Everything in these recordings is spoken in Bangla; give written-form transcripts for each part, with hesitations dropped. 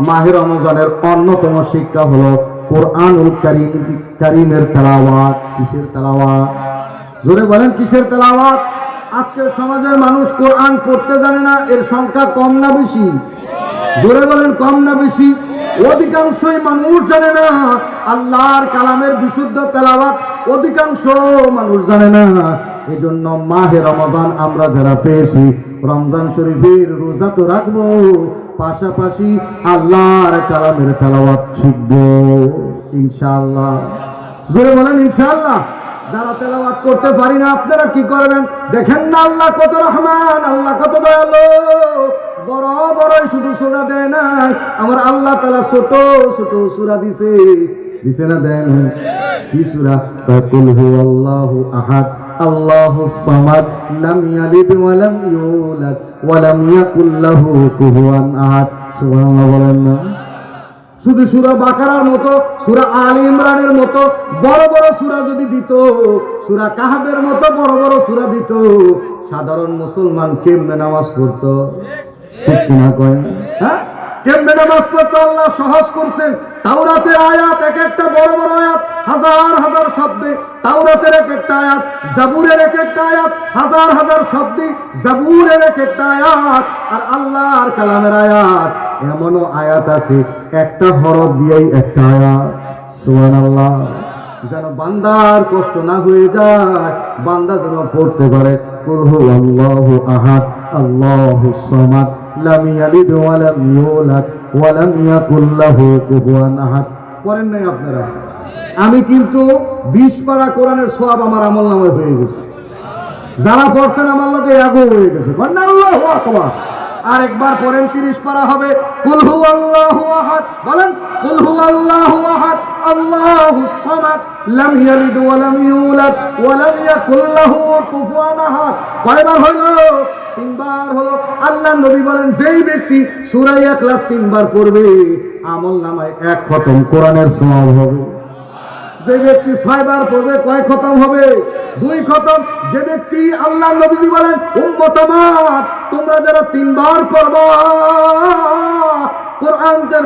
মাহে রমজানের অন্যতম শিক্ষা হলো কোরআনুল কারীমের তেলাওয়াত। কিসের তেলাওয়াত? জোরে বলেন, কিসের তেলাওয়াত? আজকের সমাজের মানুষ কোরআন পড়তে জানে না। এর সংখ্যা কম না বেশি? জোরে বলেন, কম না বেশি? অধিকাংশই মানুষ জানে না আল্লাহর কালামের বিশুদ্ধ তেলাওয়াত, অধিকাংশ মানুষ জানে না। এজন্য মাহে রমজান আমরা যারা পেয়েছি, রমজান শরীফের রোজা তো রাখবো, পাশাপাশি আল্লাহর কালামের তেলাওয়াত শিখবো ইনশাআল্লাহ। জোরে বলেন ইনশাআল্লাহ। যারা তেলাওয়াত করতে পারি না, আপনারা কি করবেন? দেখেন না আল্লাহ কত রহমান, আল্লাহ কত দয়ালু। বড় বড়ই শুধু সূরা দেয় না, আমার আল্লাহ তাআলা ছোট ছোট সূরা দিছে না? দেন কি সূরা? কুল হুয়াল্লাহু আহাদ আল্লাহুস সামাদ লাম ইয়ালিদ ওয়া লাম ইউলাদ ওয়া লাম ইয়াকুল লাহু কুফুয়ান আহাদ। সুবহানাল্লাহ বলেন না? শুধু সূরা বাকারার মতো, সূরা আলে ইমরানের মতো বড় বড় সূরা যদি দিত, সূরা কাহফের মতো বড় বড় সূরা দিত, সাধারণ মুসলমান কেমনে নামাজ পড়তো? ঠিক কিনা কয়? হ্যাঁ, কেমনে নামাজ পড়তো? আল্লাহ সহজ করছেন। তাওরাতের আয়াত এক একটা বড় বড় আয়াত, হাজার হাজার শব্দে। তাওরাতের এক একটা আয়াত, জাবুরের এক একটা আয়াত, হাজার হাজার শব্দে। জাবুরের এক একটা আয়াত আর আল্লাহর কালামের আয়াত, এমনও আয়াত আছে একটা হরফ দিয়েই একটা আয়াত। সুবহানাল্লাহ। যেন বান্দার কষ্ট না হয়ে যায়, বান্দা যেন পড়তে পারে কুল হুয়াল্লাহু আহাদ আল্লাহুস সামাদ লাম ইয়ালিদ ওয়া লাম ইউলাদ ওয়া লাম ইয়াকুল লাহু কুফুয়ান আহাদ। পড়েন নাই আপনারা? আমি কিন্তু 20 পারা কোরআনের সওয়াব আমার আমলনামায় হয়ে গেছে। যারা পড়ছেন আমার লগে আগু হয়ে গেছে। বলেন আল্লাহু আকবার। আর একবার পড়েন, 30 পারা হবে। কুল হুয়াল্লাহু আহাদ, বলেন কুল হুয়াল্লাহু আহাদ আল্লাহুস সামাদ লাম ইয়ালিদ ওয়া লাম ইউলাদ ওয়া লাম ইয়াকুল লাহু কুফুয়ান আহাদ। কয়বার হলো? 3 বার হলো। আল্লাহর নবী বলেন, যেই ব্যক্তি সূরা ইখলাস 3 বার পড়বে, আমলনামায় 1 খতম কোরআনের সওয়াব হবে। যে ব্যক্তি 6 বার পড়বে, কয় খতম হবে? 2 খতম। যে ব্যক্তি, আল্লাহর নবীজি বলেন, উম্মত আমার তোমরা যারা 3 বার পড়বা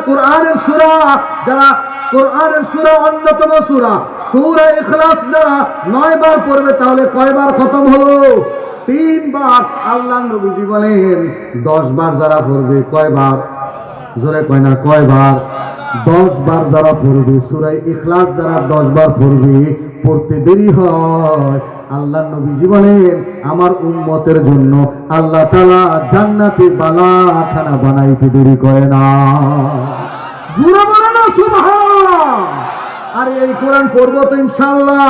কোরআনের সূরা, যারা কোরআনের সূরা অন্যতম সূরা ইখলাস যারা 9 বার পড়বে, তাহলে কয়বার খতম হলো? 3 বার। আল্লাহর নবীজি বলেন 10 বার যারা পড়বে, কয়বার? জোরে কয় না, কয়বার? 10 বার যারা পড়বে, সূরা ইখলাস যারা 10 বার পড়বে, পড়তে দেরি হয়, আল্লাহর নবীজি বলেন আমার উম্মতের জন্য আল্লাহ তাআলা জান্নাতে বালাখানা বানাইতে দেরি করে না। জোরে বলেন না সুবহানাল্লাহ। আর এই কোরআন পড়বো তো ইনশাআল্লাহ।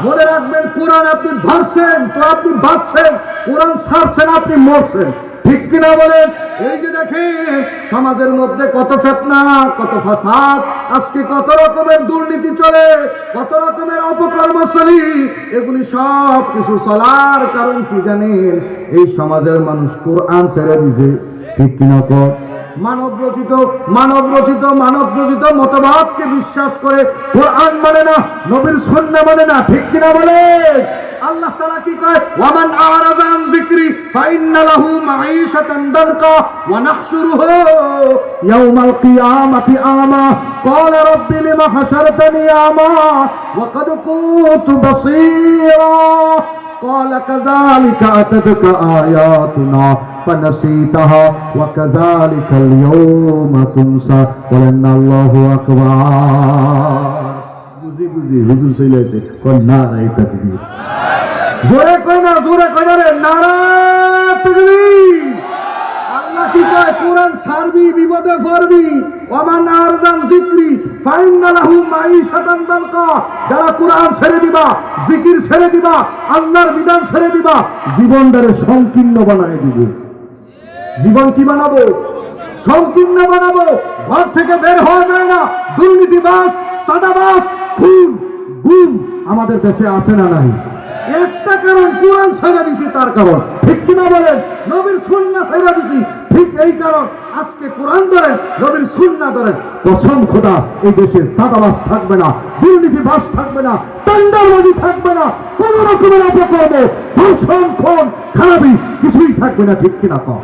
মনে রাখবেন, কোরআন আপনি ধরছেন তো আপনি বাঁচছেন, কোরআন ছাড়ছেন আপনি মরছেন। ঠিক কিনা বলেন? এই যে দেখেন সমাজের মধ্যে কত ফিতনা, কত ফাসাদ, আজকে কত রকমের দুর্নীতি চলে, কত রকমের অপকর্ম চলে। এগুলি সব কিছু চলার কারণ কি জানেন? এই সমাজের মানুষ কোরআন ছেড়ে দিয়েছে। ঠিক কিনা কর? মানব রচিত মতবাদকে বিশ্বাস করে, কোরআন মানে না, নবীর সুন্নাহ মানে না। ঠিক কিনা বলে? আল্লাহ তাআলা কি কয়? ওয়ামান আরাযা আন যিকরি ফাইন্না লাহু মাঈশাতান দানকা ওয়া নাহশুরুহু ইয়াওমাল কিয়ামাতি আমা ক্বালা রাব্বি লিমা হাশারতানি আমা ওয়া ক্বাদ কুনতু বাসীরা ক্বালা কাযালিকা আতাতকা আয়াতুনা ফানাসিতাহা ওয়া কাযালিকাল ইয়াওমা তুনসা। বলেন আল্লাহু আকবার। বুঝি হুজুর চলেছে কোন নারায়ে তাকবীর। জোরে কয় না, জোরে কয় না রে, নারায়ে তাকবীর। আল্লাহ কি কয়? কোরআন ছাড়বি, বিপদে পড়বি। ওয়ামান আরজান যিকরি ফাইন্না লাহু মাঈশাতান দানকা। যারা কোরআন ছেড়ে দিবা, জিকির ছেড়ে দিবা, আল্লাহর বিধান ছেড়ে দিবা, জীবনটারে সংকীর্ণ বানায় দিব। জীবন কি বানাবো? সংকীর্ণ বানাবো। ঘর থেকে বের হওয়া যায় না। দুর্নীতিবাজ, সাদাবাজ, খুন, গুম আমাদের দেশে আসে না নাই? একটা কারণ, কোরআন ছেড়ে দিছি তার কারণ। ঠিক কিনা বলেন? নবীর সুন্নাহ ছেড়ে দিছি, ঠিক এই কারণ। আজকে কোরআন ধরেন, নবীর সুন্নাহ ধরেন, কসম খোদা এই দেশে সাদাবাজ থাকবে না, দুর্নীতিবাজ থাকবে না, টেন্ডারবাজি থাকবে না, কোন রকমের অপকর্ম, ধর্ষণ, খুন, খারাপি কিছুই থাকবে না। ঠিক কিনা কর?